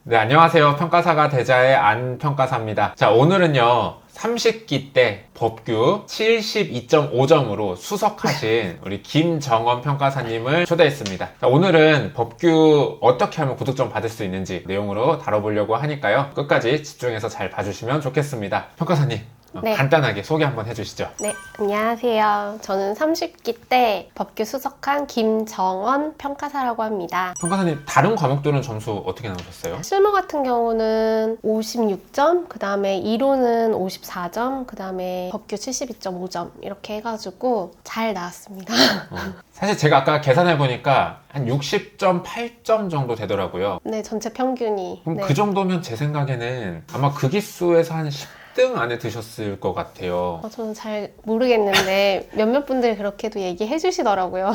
네, 안녕하세요. 평가사가 대자의 안평가사입니다. 자, 오늘은요, 30기 때 법규 72.5점으로 수석하신 우리 김정원 평가사님을 초대했습니다. 자, 오늘은 법규 어떻게 하면 고득점 받을 수 있는지 내용으로 다뤄보려고 하니까요. 끝까지 집중해서 잘 봐주시면 좋겠습니다. 평가사님, 네. 간단하게 소개 한번 해주시죠. 네, 안녕하세요. 저는 30기 때 법규 수석한 김정원 평가사라고 합니다. 평가사님, 다른 과목들은 점수 어떻게 나오셨어요? 실무 같은 경우는 56점, 그 다음에 이론은 54점, 그 다음에 법규 72.5점 이렇게 해가지고 잘 나왔습니다. 사실 제가 아까 계산해보니까 한 60.8점 정도 되더라고요. 네, 전체 평균이. 그럼 네. 그 정도면 제 생각에는 아마 그 기수에서 한 10등 안에 드셨을 것 같아요. 저는 잘 모르겠는데 몇몇 분들이 그렇게도 얘기해 주시더라고요.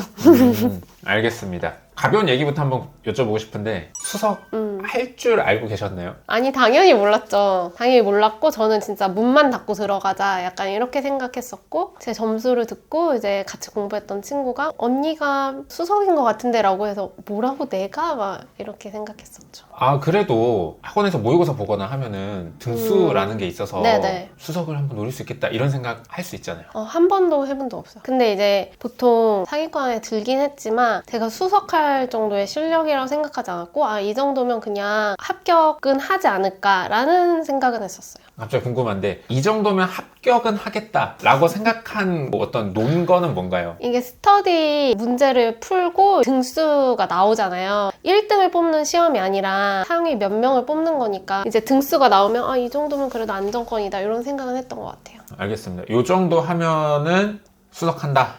알겠습니다. 가벼운 얘기부터 한번 여쭤보고 싶은데 수석 할 줄 알고 계셨나요? 아니, 당연히 몰랐죠. 당연히 몰랐고, 저는 진짜 문만 닫고 들어가자 약간 이렇게 생각했었고, 제 점수를 듣고 이제 같이 공부했던 친구가 언니가 수석인 것 같은데 라고 해서 뭐라고 내가? 막 이렇게 생각했었죠. 아, 그래도 학원에서 모의고사 보거나 하면은 등수라는 게 있어서 네네. 수석을 한번 노릴 수 있겠다 이런 생각 할 수 있잖아요. 한 번도 해본 적 없어요. 근데 이제 보통 상위권에 들긴 했지만 제가 수석할 정도의 실력이라고 생각하지 않았고, 이 정도면 그냥 합격은 하지 않을까라는 생각은 했었어요. 갑자기 궁금한데 이 정도면 합격은 하겠다라고 생각한 뭐 어떤 논거는 뭔가요? 이게 스터디 문제를 풀고 등수가 나오잖아요. 1등을 뽑는 시험이 아니라 상위 몇 명을 뽑는 거니까 이제 등수가 나오면 이 정도면 그래도 안정권이다 이런 생각은 했던 것 같아요. 알겠습니다. 요 정도 하면은 수석한다.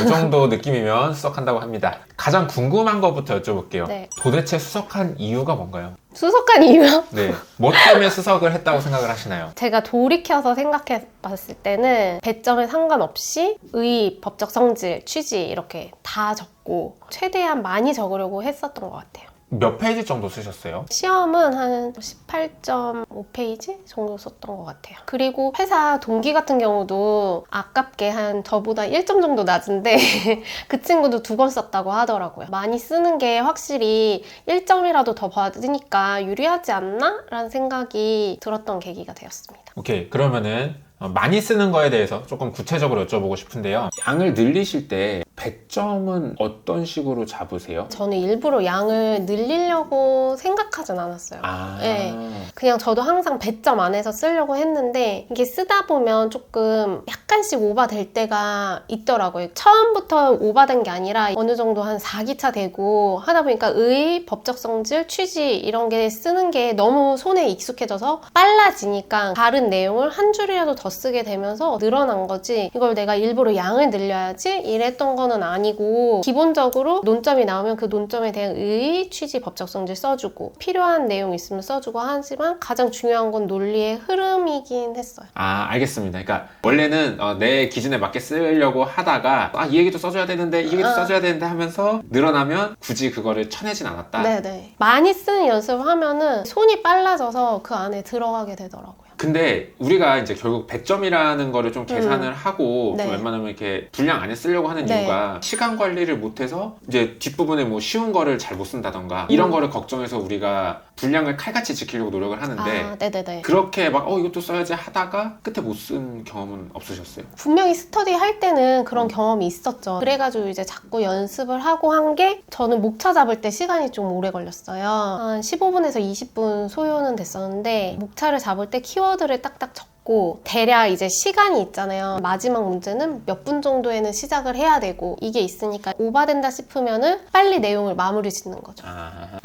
요 정도 느낌이면 수석한다고 합니다. 가장 궁금한 것부터 여쭤볼게요. 네. 도대체 수석한 이유가 뭔가요? 수석한 이유요? 네. 뭐 때문에 수석을 했다고 생각을 하시나요? 제가 돌이켜서 생각해 봤을 때는 배점에 상관없이 의, 법적 성질, 취지 이렇게 다 적고 최대한 많이 적으려고 했었던 것 같아요. 몇 페이지 정도 쓰셨어요? 시험은 한 18.5페이지 정도 썼던 것 같아요. 그리고 회사 동기 같은 경우도 아깝게 한 저보다 1점 정도 낮은데 그 친구도 2권 썼다고 하더라고요. 많이 쓰는 게 확실히 1점이라도 더 받으니까 유리하지 않나? 라는 생각이 들었던 계기가 되었습니다. 오케이. 그러면은 많이 쓰는 거에 대해서 조금 구체적으로 여쭤보고 싶은데요. 양을 늘리실 때 배점은 어떤 식으로 잡으세요? 저는 일부러 양을 늘리려고 생각하진 않았어요. 네. 그냥 저도 항상 배점 안에서 쓰려고 했는데 이게 쓰다 보면 조금 약간씩 오바될 때가 있더라고요. 처음부터 오바된 게 아니라 어느 정도 한 4기차 되고 하다 보니까 의, 법적 성질, 취지 이런 게 쓰는 게 너무 손에 익숙해져서 빨라지니까 다른 내용을 한 줄이라도 더 쓰게 되면서 늘어난 거지, 이걸 내가 일부러 양을 늘려야지 이랬던 거는 아니고, 기본적으로 논점이 나오면 그 논점에 대한 의, 취지, 법적 성질 써주고 필요한 내용 있으면 써주고 하지만 가장 중요한 건 논리의 흐름이긴 했어요. 알겠습니다. 그러니까 원래는 내 기준에 맞게 쓰려고 하다가 이 얘기도 써줘야 되는데 이 얘기도 써줘야 되는데 하면서 늘어나면 굳이 그거를 쳐내진 않았다. 네네. 많이 쓰는 연습을 하면은 손이 빨라져서 그 안에 들어가게 되더라고요. 근데 우리가 이제 결국 배점이라는 거를 좀 계산을 하고 네. 좀 웬만하면 이렇게 분량 안에 쓰려고 하는 네. 이유가 시간 관리를 못해서 이제 뒷부분에 뭐 쉬운 거를 잘 못 쓴다던가 이런 거를 걱정해서 우리가 분량을 칼같이 지키려고 노력을 하는데 네네네. 그렇게 막 이것도 써야지 하다가 끝에 못 쓴 경험은 없으셨어요? 분명히 스터디 할 때는 그런 경험이 있었죠. 그래가지고 이제 자꾸 연습을 하고 한 게, 저는 목차 잡을 때 시간이 좀 오래 걸렸어요. 한 15분에서 20분 소요는 됐었는데, 목차를 잡을 때 키워드를 딱딱 적고 대략 이제 시간이 있잖아요. 마지막 문제는 몇 분 정도에는 시작을 해야 되고 이게 있으니까 오바된다 싶으면은 빨리 내용을 마무리 짓는 거죠.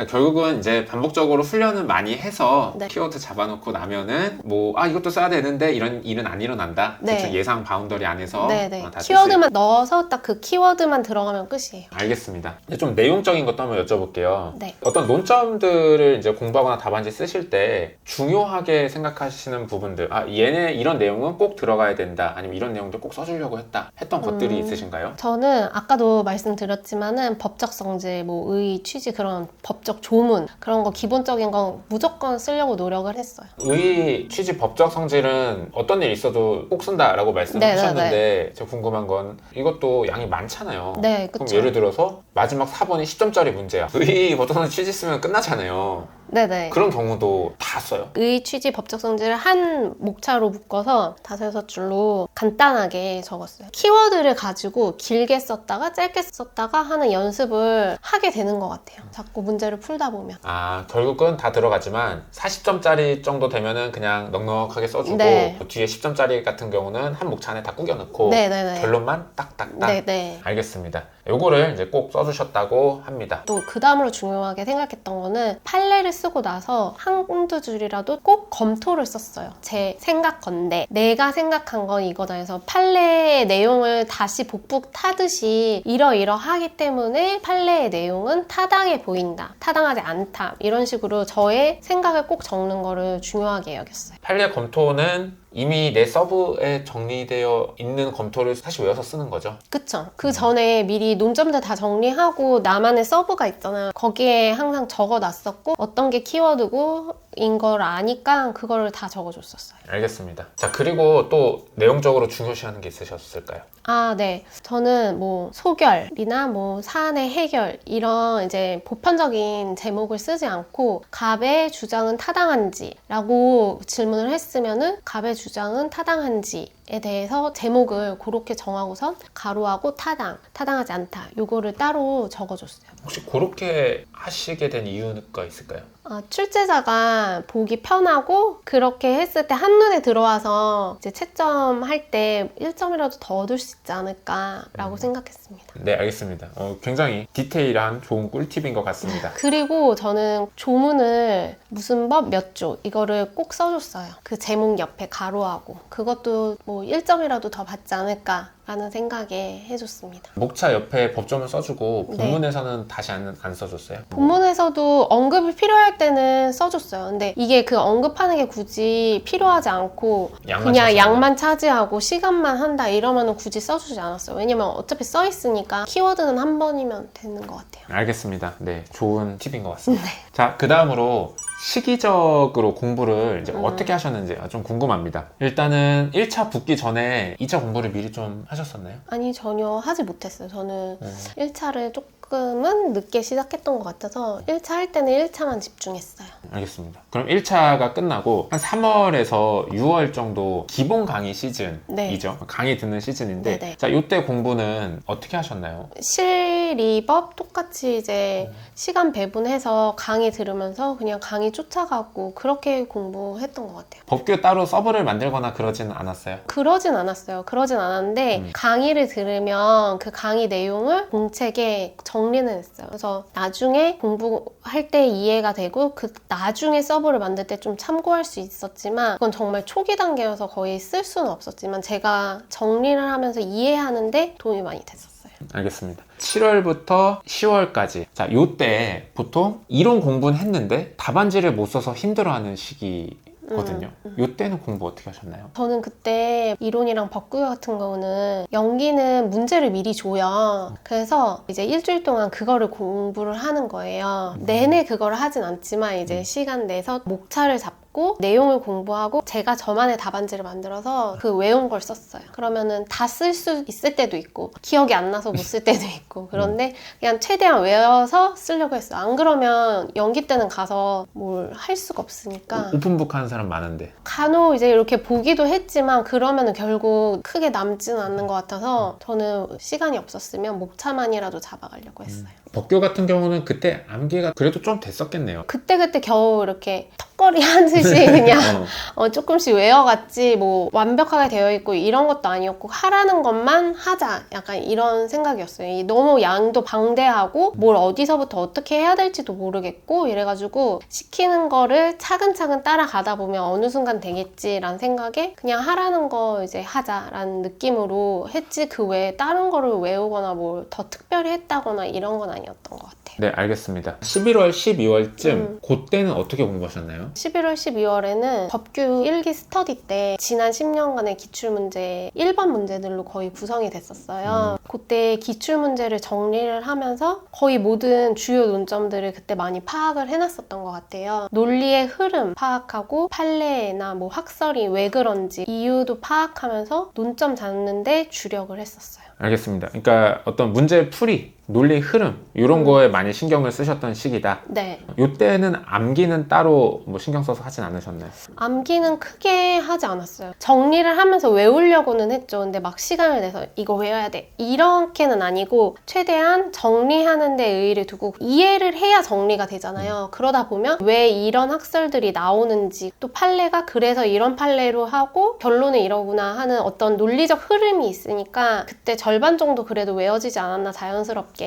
결국은 이제 반복적으로 훈련을 많이 해서 네. 키워드 잡아놓고 나면은 뭐 이것도 써야 되는데 이런 일은 안 일어난다. 네. 대충 예상 바운더리 안에서 네네. 다 키워드만 넣어서 딱 그 키워드만 들어가면 끝이에요. 알겠습니다. 이제 좀 내용적인 것도 한번 여쭤볼게요. 네. 어떤 논점들을 이제 공부하거나 답안지 쓰실 때 중요하게 생각하시는 부분들, 얘네 이런 내용은 꼭 들어가야 된다, 아니면 이런 내용도 꼭 써주려고 했던 것들이 있으신가요? 저는 아까도 말씀드렸지만은 법적 성질, 뭐 의, 취지, 그런 법적 조문 그런 거 기본적인 건 무조건 쓰려고 노력을 했어요. 의, 취지, 법적 성질은 어떤 일 있어도 꼭 쓴다라고 말씀하셨는데 제가 궁금한 건 이것도 양이 많잖아요. 네, 그럼 그쵸. 예를 들어서 마지막 4번이 10점짜리 문제야. 의, 법적 성질, 취지 쓰면 끝나잖아요. 네네. 그런 경우도 다 써요? 의, 취지, 법적 성질을 한 목차로 묶어서 5-6줄로 간단하게 적었어요. 키워드를 가지고 길게 썼다가 짧게 썼다가 하는 연습을 하게 되는 것 같아요. 자꾸 문제를 풀다 보면. 아, 결국은 다 들어가지만 40점짜리 정도 되면은 그냥 넉넉하게 써주고 네. 그 뒤에 10점짜리 같은 경우는 한 목차 안에 다 꾸겨넣고 네네네. 결론만 딱딱딱. 네네. 알겠습니다. 요거를 이제 꼭 써주셨다고 합니다. 또 그 다음으로 중요하게 생각했던 거는 판례를 쓰고 나서 한두 줄이라도 꼭 검토를 썼어요. 제 생각건데 내가 생각한 건 이거다 해서 판례의 내용을 다시 복붙 타듯이 이러이러하기 때문에 판례의 내용은 타당해 보인다. 타당하지 않다. 이런 식으로 저의 생각을 꼭 적는 거를 중요하게 여겼어요. 판례 검토는 이미 내 서브에 정리되어 있는 검토를 사실 외워서 쓰는 거죠. 그쵸. 그 전에 미리 논점들 다 정리하고 나만의 서브가 있잖아요. 거기에 항상 적어놨었고 어떤 게 키워드고 인 걸 아니까 그거를 다 적어줬었어요. 알겠습니다. 자, 그리고 또 내용적으로 중요시하는 게 있으셨을까요? 아, 네. 저는 뭐 소결이나 뭐 사안의 해결 이런 이제 보편적인 제목을 쓰지 않고 갑의 주장은 타당한지라고 질문을 했으면은 갑의 주장은 타당한지에 대해서 제목을 그렇게 정하고선 가로하고 타당하지 않다. 요거를 따로 적어줬어요. 혹시 그렇게 하시게 된 이유가 있을까요? 출제자가 보기 편하고 그렇게 했을 때 한눈에 들어와서 이제 채점할 때 1점이라도 더 얻을 수 있지 않을까라고 생각했습니다. 네, 알겠습니다. 굉장히 디테일한 좋은 꿀팁인 것 같습니다. 그리고 저는 조문을 무슨 법 몇 조 이거를 꼭 써줬어요. 그 제목 옆에 가로하고 그것도 뭐 1점이라도 더 받지 않을까라는 생각에 해줬습니다. 목차 옆에 법조문 써주고 네. 본문에서는 다시 안 써줬어요? 본문에서도 언급이 필요할 때는 써줬어요. 근데 이게 그 언급하는 게 굳이 필요하지 않고 양만 그냥 차지하고. 양만 차지하고 시간만 한다 이러면 굳이 써주지 않았어요. 왜냐면 어차피 써있으니까 키워드는 한 번이면 되는 것 같아요. 알겠습니다. 네, 좋은 팁인 것 같습니다. 자, 그 다음으로 시기적으로 공부를 이제 어떻게 하셨는지 좀 궁금합니다. 일단은 1차 붙기 전에 2차 공부를 미리 좀 하셨었나요? 아니 전혀 하지 못했어요. 저는 1차를 조금은 늦게 시작했던 것 같아서 1차 할 때는 1차만 집중했어요. 알겠습니다. 그럼 1차가 끝나고 한 3월에서 6월 정도 기본 강의 시즌이죠. 네. 강의 듣는 시즌인데 네네. 자, 이때 공부는 어떻게 하셨나요? 실리법 똑같이 이제 시간 배분해서 강의 들으면서 그냥 강의 쫓아가고 그렇게 공부했던 것 같아요. 법규 따로 서브를 만들거나 그러지는 않았어요? 그러진 않았어요. 그러진 않았는데 강의를 들으면 그 강의 내용을 공책에 정리는 했어요. 그래서 나중에 공부할 때 이해가 되고 그 나중에 서브를 만들 때 좀 참고할 수 있었지만 그건 정말 초기 단계여서 거의 쓸 수는 없었지만 제가 정리를 하면서 이해하는데 도움이 많이 됐었어요. 알겠습니다. 7월부터 10월까지 자, 요때 보통 이론 공부는 했는데 답안지를 못 써서 힘들어하는 시기거든요. 요때는 공부 어떻게 하셨나요? 저는 그때 이론이랑 법규 같은 경우는 연기는 문제를 미리 줘요. 그래서 이제 일주일 동안 그거를 공부를 하는 거예요. 내내 그거를 하진 않지만 이제 시간 내서 목차를 잡고 내용을 공부하고 제가 저만의 답안지를 만들어서 그 외운 걸 썼어요. 그러면은 다 쓸 수 있을 때도 있고 기억이 안 나서 못 쓸 때도 있고 그런데 그냥 최대한 외워서 쓰려고 했어요. 안 그러면 연기 때는 가서 뭘 할 수가 없으니까 오픈북 하는 사람 많은데 간혹 이제 이렇게 보기도 했지만 그러면은 결국 크게 남지는 않는 것 같아서 저는 시간이 없었으면 목차만이라도 잡아가려고 했어요. 법규 같은 경우는 그때 암기가 그래도 좀 됐었겠네요. 그때 겨우 이렇게 턱걸이 하듯이 그냥 조금씩 외워갔지 뭐 완벽하게 되어 있고 이런 것도 아니었고 하라는 것만 하자 약간 이런 생각이었어요. 너무 양도 방대하고 뭘 어디서부터 어떻게 해야 될지도 모르겠고 이래가지고 시키는 거를 차근차근 따라가다 보면 어느 순간 되겠지라는 생각에 그냥 하라는 거 이제 하자라는 느낌으로 했지 그 외에 다른 거를 외우거나 뭘 더 특별히 했다거나 이런 건 아니었던 것 같아요. 네, 알겠습니다. 11월, 12월쯤 그때는 어떻게 공부하셨나요? 11월, 12월에는 법규 1기 스터디 때 지난 10년간의 기출문제 1번 문제들로 거의 구성이 됐었어요. 그때 기출문제를 정리를 하면서 거의 모든 주요 논점들을 그때 많이 파악을 해놨었던 것 같아요. 논리의 흐름 파악하고 판례나 뭐 학설이 왜 그런지 이유도 파악하면서 논점 잡는데 주력을 했었어요. 알겠습니다. 그러니까 어떤 문제 풀이, 논리 흐름 이런 거에 많이 신경을 쓰셨던 시기다. 네. 이때는 암기는 따로 뭐 신경 써서 하진 않으셨나요? 암기는 크게 하지 않았어요. 정리를 하면서 외우려고는 했죠. 근데 막 시간을 내서 이거 외워야 돼. 이렇게는 아니고 최대한 정리하는 데 의의를 두고 이해를 해야 정리가 되잖아요. 그러다 보면 왜 이런 학설들이 나오는지 또 판례가 그래서 이런 판례로 하고 결론은 이러구나 하는 어떤 논리적 흐름이 있으니까 그때 절반 정도 그래도 외워지지 않았나 자연스럽게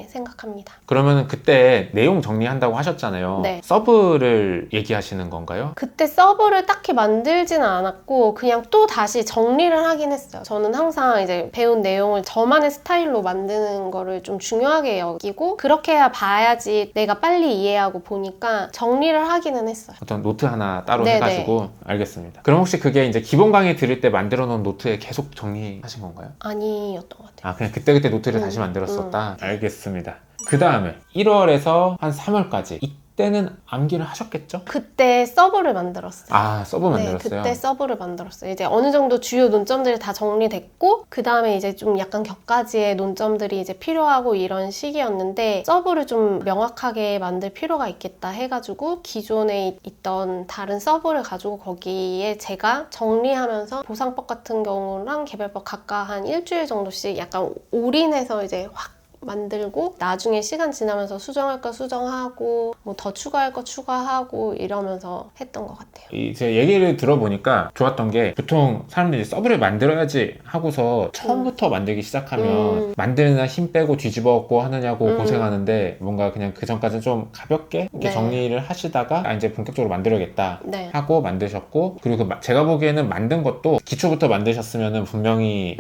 생각합니다. 그러면 그때 내용 정리한다고 하셨잖아요. 네. 서브를 얘기하시는 건가요? 그때 서브를 딱히 만들지는 않았고 그냥 또 다시 정리를 하긴 했어요. 저는 항상 이제 배운 내용을 저만의 스타일로 만드는 거를 좀 중요하게 여기고 그렇게 해야 봐야지 내가 빨리 이해하고 보니까 정리를 하기는 했어요. 어떤 노트 하나 따로 네네. 해가지고 알겠습니다. 그럼 혹시 그게 이제 기본 강의 들을 때 만들어 놓은 노트에 계속 정리하신 건가요? 아니었던 것 같아요. 아 그냥 그때그때 노트를 다시 만들었었다? 알겠습니다. 그 다음에 1월에서 한 3월까지 이때는 암기를 하셨겠죠? 그때 서브를 만들었어요. 아 서브 네, 만들었어요? 그때 서브를 만들었어요. 이제 어느 정도 주요 논점들이 다 정리됐고 그 다음에 이제 좀 약간 격가지의 논점들이 이제 필요하고 이런 시기였는데 서브를 좀 명확하게 만들 필요가 있겠다 해가지고 기존에 있던 다른 서브를 가지고 거기에 제가 정리하면서 보상법 같은 경우랑 개별법 각각 한 일주일 정도씩 약간 올인해서 이제 확 만들고 나중에 시간 지나면서 수정할 거 수정하고 뭐 더 추가할 거 추가하고 이러면서 했던 것 같아요. 이제 얘기를 들어보니까 좋았던 게 보통 사람들이 서브를 만들어야지 하고서 처음부터 만들기 시작하면 만드느라 힘 빼고 뒤집어갖고 하느냐고 고생하는데 뭔가 그냥 그 전까지 좀 가볍게 이렇게 네. 정리를 하시다가 아, 이제 본격적으로 만들어야겠다 네. 하고 만드셨고 그리고 제가 보기에는 만든 것도 기초부터 만드셨으면 분명히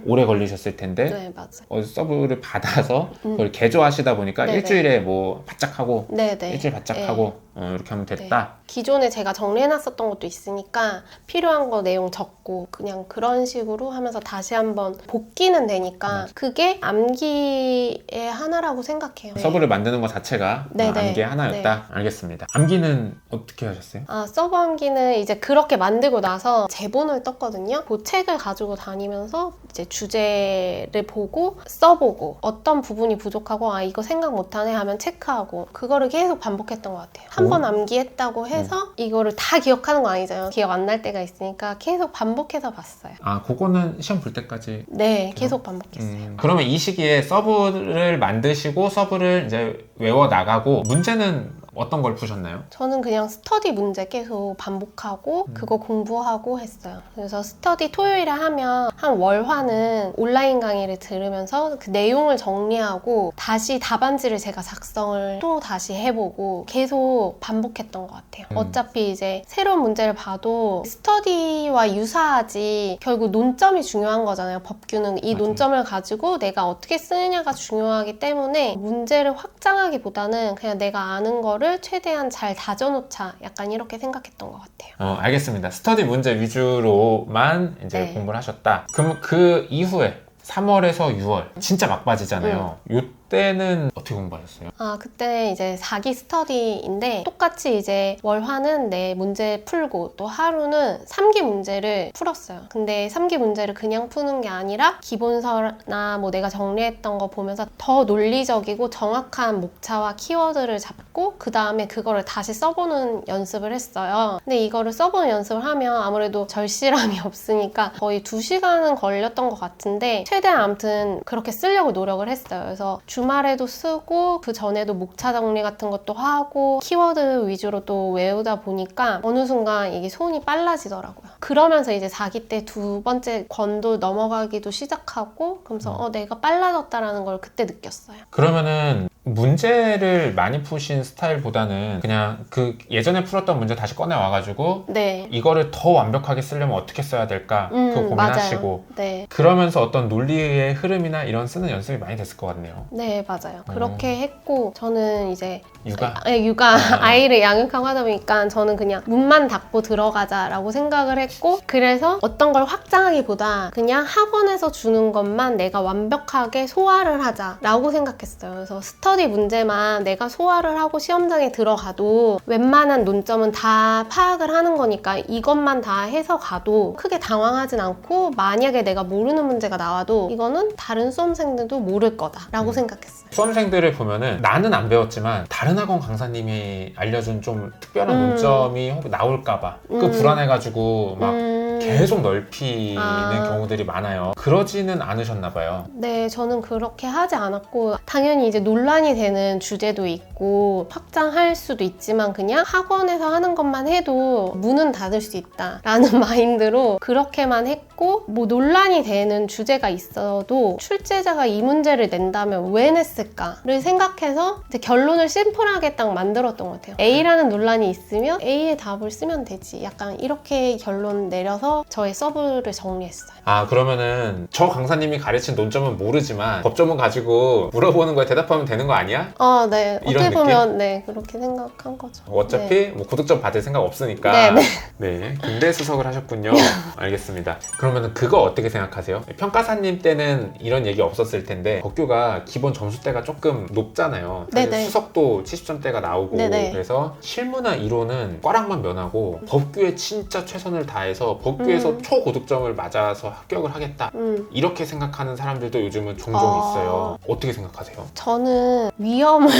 오래 걸리셨을 텐데 네, 맞아요. 서브를 받아서 그걸 개조하시다 보니까 네네. 일주일에 뭐 바짝 하고 네네. 일주일 바짝 네. 하고 이렇게 하면 됐다. 기존에 제가 정리해놨었던 것도 있으니까 필요한 거 내용 적고 그냥 그런 식으로 하면서 다시 한번 복기는 되니까 그게 암기의 하나라고 생각해요. 서브를 만드는 것 자체가 네네. 암기의 하나였다. 알겠습니다. 암기는 어떻게 하셨어요? 아, 서브 암기는 이제 그렇게 만들고 나서 제본을 떴거든요. 그 책을 가지고 다니면서 이제 주제를 보고 써보고 어떤 부분이 부족하고 아 이거 생각 못하네 하면 체크하고 그거를 계속 반복했던 것 같아요. 한 번 암기했다고 해서 이거를 다 기억하는 거 아니잖아요. 기억 안 날 때가 있으니까 계속 반복해서 봤어요. 아, 그거는 시험 볼 때까지. 네, 계속 반복했어요. 그러면 이 시기에 서브를 만드시고 서브를 이제 외워 나가고 문제는 어떤 걸 푸셨나요? 저는 그냥 스터디 문제 계속 반복하고 그거 공부하고 했어요. 그래서 스터디 토요일에 하면 한 월화는 온라인 강의를 들으면서 그 내용을 정리하고 다시 답안지를 제가 작성을 또 다시 해보고 계속 반복했던 것 같아요. 어차피 이제 새로운 문제를 봐도 스터디와 유사하지 결국 논점이 중요한 거잖아요. 법규는 이 맞아요. 논점을 가지고 내가 어떻게 쓰느냐가 중요하기 때문에 문제를 확장하기보다는 그냥 내가 아는 거를 최대한 잘 다져놓자 약간 이렇게 생각했던 것 같아요. 알겠습니다. 스터디 문제 위주로만 이제 네. 공부를 하셨다. 그럼 그 이후에 3월에서 6월 진짜 막바지잖아요. 이때는 어떻게 공부하셨어요? 아, 그때 이제 4기 스터디인데 똑같이 이제 월화는 내 문제 풀고 또 하루는 3기 문제를 풀었어요. 근데 3기 문제를 그냥 푸는 게 아니라 기본서나 뭐 내가 정리했던 거 보면서 더 논리적이고 정확한 목차와 키워드를 잡고 그 다음에 그거를 다시 써보는 연습을 했어요. 근데 이거를 써보는 연습을 하면 아무래도 절실함이 없으니까 거의 2시간은 걸렸던 것 같은데 최대한 아무튼 그렇게 쓰려고 노력을 했어요. 그래서 주말에도 쓰고 그 전에도 목차 정리 같은 것도 하고 키워드 위주로 또 외우다 보니까 어느 순간 이게 손이 빨라지더라고요. 그러면서 이제 4기 때 두 번째 권도 넘어가기도 시작하고 그러면서 내가 빨라졌다라는 걸 그때 느꼈어요. 그러면은 문제를 많이 푸신 스타일보다는 그냥 그 예전에 풀었던 문제 다시 꺼내 와가지고 네. 이거를 더 완벽하게 쓰려면 어떻게 써야 될까 그거 고민하시고 맞아요. 네. 그러면서 어떤 논리의 흐름이나 이런 쓰는 연습이 많이 됐을 것 같네요. 네, 맞아요. 그렇게 했고 저는 이제 육아? 육아 아이를 양육하고 하다 보니까 저는 그냥 문만 닫고 들어가자라고 생각을 했고 그래서 어떤 걸 확장하기보다 그냥 학원에서 주는 것만 내가 완벽하게 소화를 하자라고 생각했어요. 그래서 스터디 스터디 문제만 내가 소화를 하고 시험장에 들어가도 웬만한 논점은 다 파악을 하는 거니까 이것만 다 해서 가도 크게 당황하진 않고, 만약에 내가 모르는 문제가 나와도 이거는 다른 수험생들도 모를 거다라고 생각했어요. 수험생들을 보면은 나는 안 배웠지만 다른 학원 강사님이 알려준 좀 특별한 논점이 혹 나올까봐 그 불안해가지고 막 계속 넓히는 경우들이 많아요. 그러지는 않으셨나 봐요. 네, 저는 그렇게 하지 않았고, 당연히 이제 논란이 되는 주제도 있고 확장할 수도 있지만 그냥 학원에서 하는 것만 해도 문은 닫을 수 있다라는 마인드로 그렇게만 했고, 뭐 논란이 되는 주제가 있어도 출제자가 이 문제를 낸다면 왜 냈을까를 생각해서 이제 결론을 심플하게 딱 만들었던 것 같아요. A라는 논란이 있으면 A의 답을 쓰면 되지. 약간 이렇게 결론 내려서 저의 서브를 정리했어요. 아, 그러면은 저 강사님이 가르친 논점은 모르지만 법조문 가지고 물어보는 거에 대답하면 되는 거 아니야? 네. 이런 어떻게 보면 네, 그렇게 생각한 거죠. 어차피 네. 뭐 고득점 받을 생각 없으니까. 네. 네, 근대 수석을 하셨군요. 알겠습니다. 그러면은 그거 어떻게 생각하세요? 평가사님 때는 이런 얘기 없었을 텐데 법규가 기본 점수대가 조금 높잖아요. 사실 네네. 수석도 70점대가 나오고 네네. 그래서 실무나 이론은 꽈락만 면하고 법규에 진짜 최선을 다해서 법규에서 초고득점을 맞아서 합격을 하겠다. 이렇게 생각하는 사람들도 요즘은 종종 있어요. 어떻게 생각하세요? 저는 위험을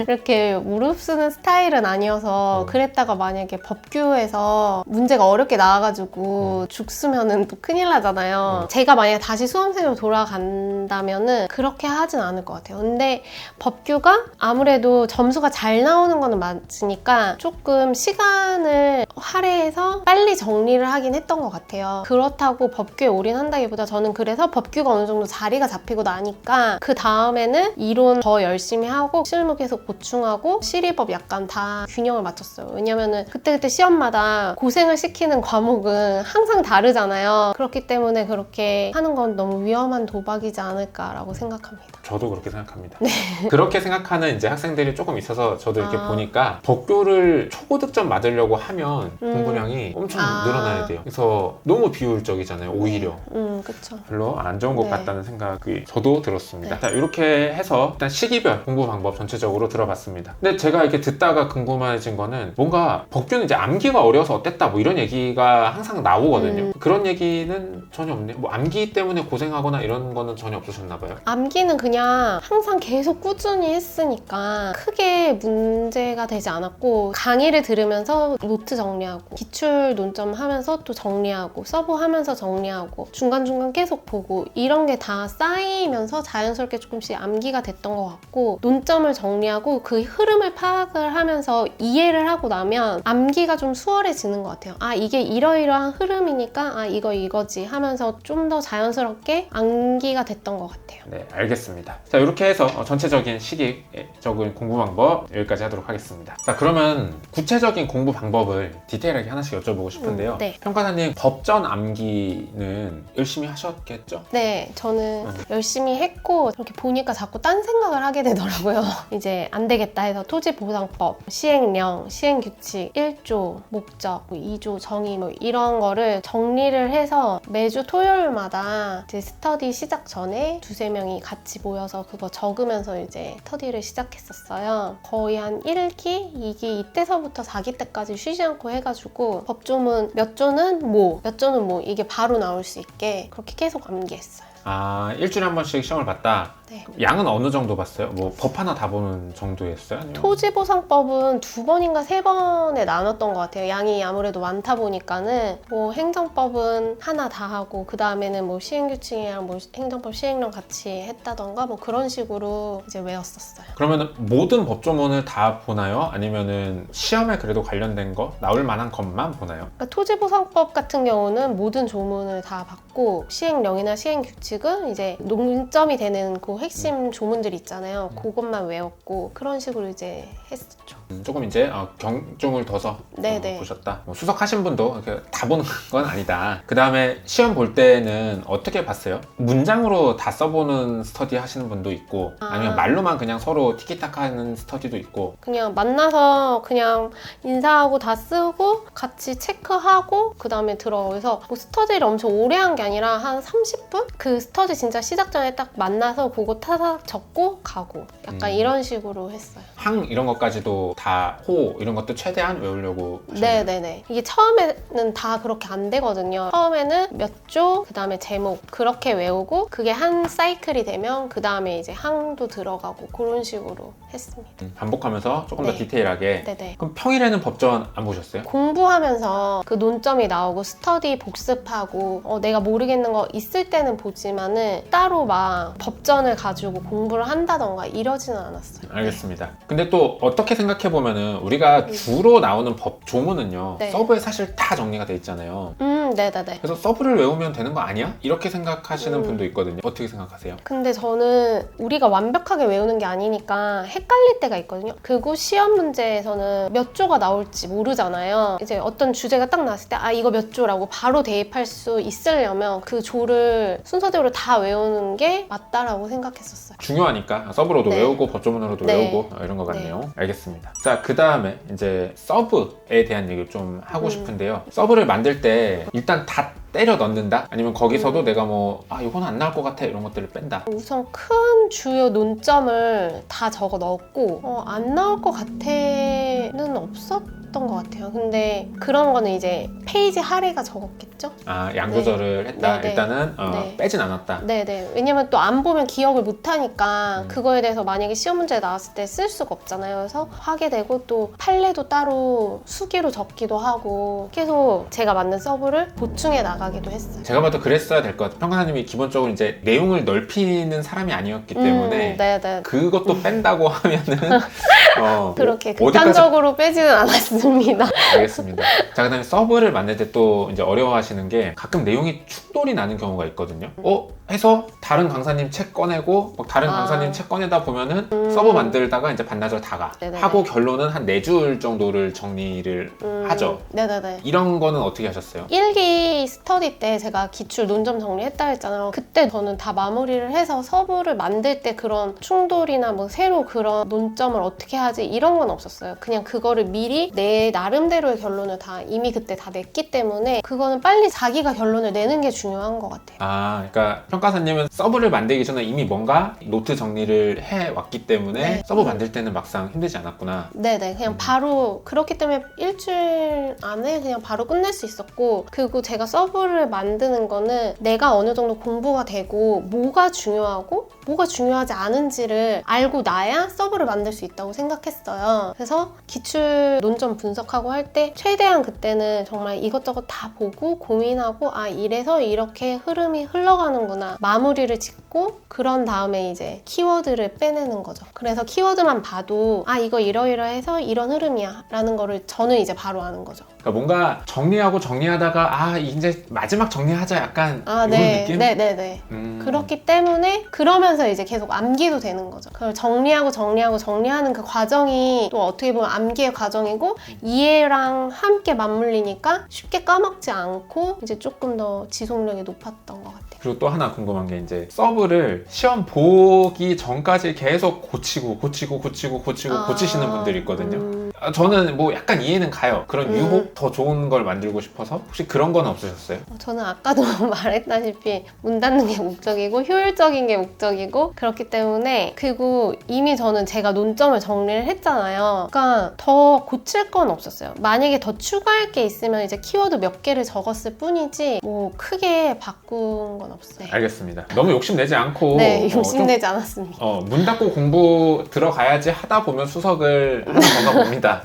이렇게 무릅쓰는 스타일은 아니어서 그랬다가 만약에 법규에서 문제가 어렵게 나와가지고 죽쓰면은 또 큰일 나잖아요. 제가 만약에 다시 수험생으로 돌아간다면은 그렇게 하진 않을 것 같아요. 근데 법규가 아무래도 점수가 잘 나오는 거는 맞으니까 조금 시간을 할애해서 빨리 정리를 하긴 했던 것 같아요. 그렇다고 법규에 올인한다기보다 저는 그래서 법규가 어느 정도 자리가 잡히고 나니까 그 다음에는 이론 더 열심히 하고 실무 계속 보충하고 시리법 약간 다 균형을 맞췄어요. 왜냐면은 그때그때 시험마다 고생을 시키는 과목은 항상 다르잖아요. 그렇기 때문에 그렇게 하는 건 너무 위험한 도박이지 않을까라고 생각합니다. 저도 그렇게 생각합니다. 그렇게 생각하는 이제 학생들이 조금 있어서 저도 이렇게 보니까 법규를 초고득점 맞으려고 하면 공부량이 엄청 늘어나야 돼요. 그래서 너무 비효율적이잖아요, 오히려. 그쵸. 별로 안 좋은 것 네. 같다는 생각이 저도 들었습니다. 네. 자, 이렇게 해서 일단 시기별 공부 방법 전체적으로 들어봤습니다. 근데 제가 이렇게 듣다가 궁금해진 거는 뭔가 법규는 이제 암기가 어려워서 어땠다 뭐 이런 얘기가 항상 나오거든요. 그런 얘기는 전혀 없네요. 뭐 암기 때문에 고생하거나 이런 거는 전혀 없으셨나 봐요. 암기는 그냥 항상 계속 꾸준히 했으니까 크게 문제가 되지 않았고, 강의를 들으면서 노트 정리하고 기출 논점 하면서 또 정리하고 서브 하면서 정리하고 중간중간 계속 보고 이런 게 다 쌓이면서 자연스럽게 조금씩 암기가 됐던 것 같고, 논점을 정리하고 그 흐름을 파악을 하면서 이해를 하고 나면 암기가 좀 수월해지는 것 같아요. 아, 이게 이러이러한 흐름이니까 아, 이거지 하면서 좀 더 자연스럽게 암기가 됐던 것 같아요. 네, 알겠습니다. 자, 이렇게 해서 전체적인 시기적인 공부 방법 여기까지 하도록 하겠습니다. 자, 그러면 구체적인 공부 방법을 디테일하게 하나씩 여쭤보고 싶은데요. 네. 평가사님, 법전 암기는 열심히 하셨겠죠? 네, 저는 열심히 했고 이렇게 보니까 자꾸 딴 생각을 하게 되더라고요. 이제 안 되겠다 해서 토지보상법, 시행령, 시행규칙, 1조, 목적, 2조, 정의 뭐 이런 거를 정리를 해서 매주 토요일마다 이제 스터디 시작 전에 두세 명이 같이 모여서 그거 적으면서 이제 스터디를 시작했었어요. 거의 한 1기, 2기 이때서부터 4기 때까지 쉬지 않고 해가지고 법조문 몇 조는 뭐, 몇 조는 뭐 이게 바로 나올 수 있게 그렇게 계속 암기했어요. 아, 일주일에 한 번씩 시험을 봤다. 네. 양은 어느 정도 봤어요? 뭐 법 하나 다 보는 정도였어요? 아니면... 토지보상법은 2번인가 3번에 나눴던 것 같아요. 양이 아무래도 많다 보니까는 뭐 행정법은 하나 다 하고 그 다음에는 뭐 시행규칙이랑 뭐 행정법 시행령 같이 했다던가 뭐 그런 식으로 이제 외웠었어요. 그러면 모든 법조문을 다 보나요? 아니면은 시험에 그래도 관련된 거 나올 만한 것만 보나요? 그러니까 토지보상법 같은 경우는 모든 조문을 다 봤고, 시행령이나 시행규칙은 이제 논점이 되는 그 핵심 조문들 있잖아요. 그것만 외웠고 그런 식으로 이제 했었죠. 조금 이제 경중을 둬서 네네. 보셨다. 뭐 수석하신 분도 이렇게 다 보는 건 아니다. 그 다음에 시험 볼 때는 어떻게 봤어요? 문장으로 다 써보는 스터디 하시는 분도 있고 아니면 말로만 그냥 서로 티키타카 하는 스터디도 있고 그냥 만나서 그냥 인사하고 다 쓰고 같이 체크하고 그 다음에 들어가서 뭐 스터디를 엄청 오래 한 게 아니라 한 30분? 그 스터디 진짜 시작 전에 딱 만나서 그거 타닥 적고 가고 약간 이런 식으로 했어요. 항 이런 것까지도 다 호 이런 것도 최대한 외우려고 하셨나요? 네네네. 이게 처음에는 다 그렇게 안 되거든요. 처음에는 몇 조, 그 다음에 제목 그렇게 외우고 그게 한 사이클이 되면 그 다음에 이제 항도 들어가고 그런 식으로 했습니다. 반복하면서 조금 더 네. 디테일하게. 네네. 그럼 평일에는 법전 안 보셨어요? 공부하면서 그 논점이 나오고 스터디 복습하고 내가 모르겠는 거 있을 때는 보지만은 따로 막 법전을 가지고 공부를 한다던가 이러지는 않았어요. 알겠습니다. 근데 또 어떻게 생각해 보면은 우리가 주로 나오는 법 조문은요 네. 서브에 사실 다 정리가 돼 있잖아요. 네네네. 그래서 서브를 외우면 되는 거 아니야? 이렇게 생각하시는 분도 있거든요. 어떻게 생각하세요? 근데 저는 우리가 완벽하게 외우는 게 아니니까 헷갈릴 때가 있거든요. 그리고 시험 문제에서는 몇 조가 나올지 모르잖아요. 이제 어떤 주제가 딱 나왔을 때 이거 몇 조라고 바로 대입할 수 있으려면 그 조를 순서대로 다 외우는 게 맞다라고 생각했었어요. 중요하니까 서브로도 네. 외우고 법조문으로도 네. 외우고 이런 것 같네요. 알겠습니다. 자, 그 다음에 이제 서브에 대한 얘기를 좀 하고 싶은데요. 서브를 만들 때 일단 다 때려 넣는다? 아니면 거기서도 내가 이건 안 나올 것 같아 이런 것들을 뺀다? 우선 큰 주요 논점을 다 적어 넣었고 안 나올 것 같아는 없었던 것 같아요. 근데 그런 거는 이제 페이지 하래가 적었겠죠? 양 조절을 했다. 네. 일단은 네. 빼진 않았다. 네네. 왜냐면 또 안 보면 기억을 못 하니까 그거에 대해서 만약에 시험 문제 나왔을 때 쓸 수가 없잖아요. 그래서 하게 되고 또 판례도 따로 수기로 적기도 하고 계속 제가 만든 서브를 보충해 나가기도 했어요. 제가 봐도 그랬어야 될 것 같아요. 평가사님이 기본적으로 이제 내용을 넓히는 사람이 아니었기 때문에 네네. 그것도 뺀다고 하면은 그렇게 어디까지- 극단적으로 빼지는 않았습니다. 알겠습니다. 자, 그다음에 서브를 만들 때 또 이제 어려워하시는 게 가끔 내용이 충돌이 나는 경우가 있거든요. 해서 다른 강사님 책 꺼내고 다른 강사님 책 꺼내다 보면은 서브 만들다가 이제 반나절 다가 네네네. 하고 결론은 한 4줄 정도를 정리를 하죠. 네네네. 이런 거는 어떻게 하셨어요? 일기 스터디 때 제가 기출 논점 정리했다 했잖아요. 그때 저는 다 마무리를 해서 서브를 만들 때 그런 충돌이나 뭐 새로 그런 논점을 어떻게 하지 이런 건 없었어요. 그냥 그거를 미리 내 나름대로의 결론을 다 이미 그때 다 냈기 때문에 그거는 빨리 자기가 결론을 내는 게 중요한 것 같아요. 그러니까 평가사님은 서브를 만들기 전에 이미 뭔가 노트 정리를 해왔기 때문에 네. 서브 만들 때는 막상 힘들지 않았구나. 네네. 그냥 바로 그렇기 때문에 일주일 안에 그냥 바로 끝낼 수 있었고 그리고 제가 서브를 만드는 거는 내가 어느 정도 공부가 되고 뭐가 중요하고 뭐가 중요하지 않은지를 알고 나야 서브를 만들 수 있다고 생각했어요. 그래서 기출 논점 분석하고 할 때 최대한 그때는 정말 이것저것 다 보고 고민하고 이래서 이렇게 흐름이 흘러가는구나 마무리를 짓고 그런 다음에 이제 키워드를 빼내는 거죠. 그래서 키워드만 봐도 이거 이러이러해서 이런 흐름이야 라는 거를 저는 이제 바로 아는 거죠. 그러니까 뭔가 정리하고 정리하다가 이제 마지막 정리하자 약간 이런 느낌? 네네네. 그렇기 때문에 그러면서 이제 계속 암기도 되는 거죠. 그걸 정리하는 그 과정이 또 어떻게 보면 암기의 과정이고 이해랑 함께 맞물리니까 쉽게 까먹지 않고 이제 조금 더 지속력이 높았던 것 같아요. 그리고 또 하나 궁금한 게 이제 서브를 시험 보기 전까지 계속 고치시는 분들이 있거든요. 저는 약간 이해는 가요. 그런 유혹 더 좋은 걸 만들고 싶어서 혹시 그런 건 없으셨어요? 저는 아까도 말했다시피 문 닫는 게 목적이고 효율적인 게 목적이고 그렇기 때문에 그리고 이미 저는 제가 논점을 정리를 했잖아요. 그러니까 더 고칠 건 없었어요. 만약에 더 추가할 게 있으면 이제 키워드 몇 개를 적었을 뿐이지 뭐 크게 바꾼 건 없어요. 알겠습니다. 너무 욕심내지 않고 네, 욕심내지 않았습니다. 문 닫고 공부 들어가야지 하다 보면 수석을 하는 건가 봅니다.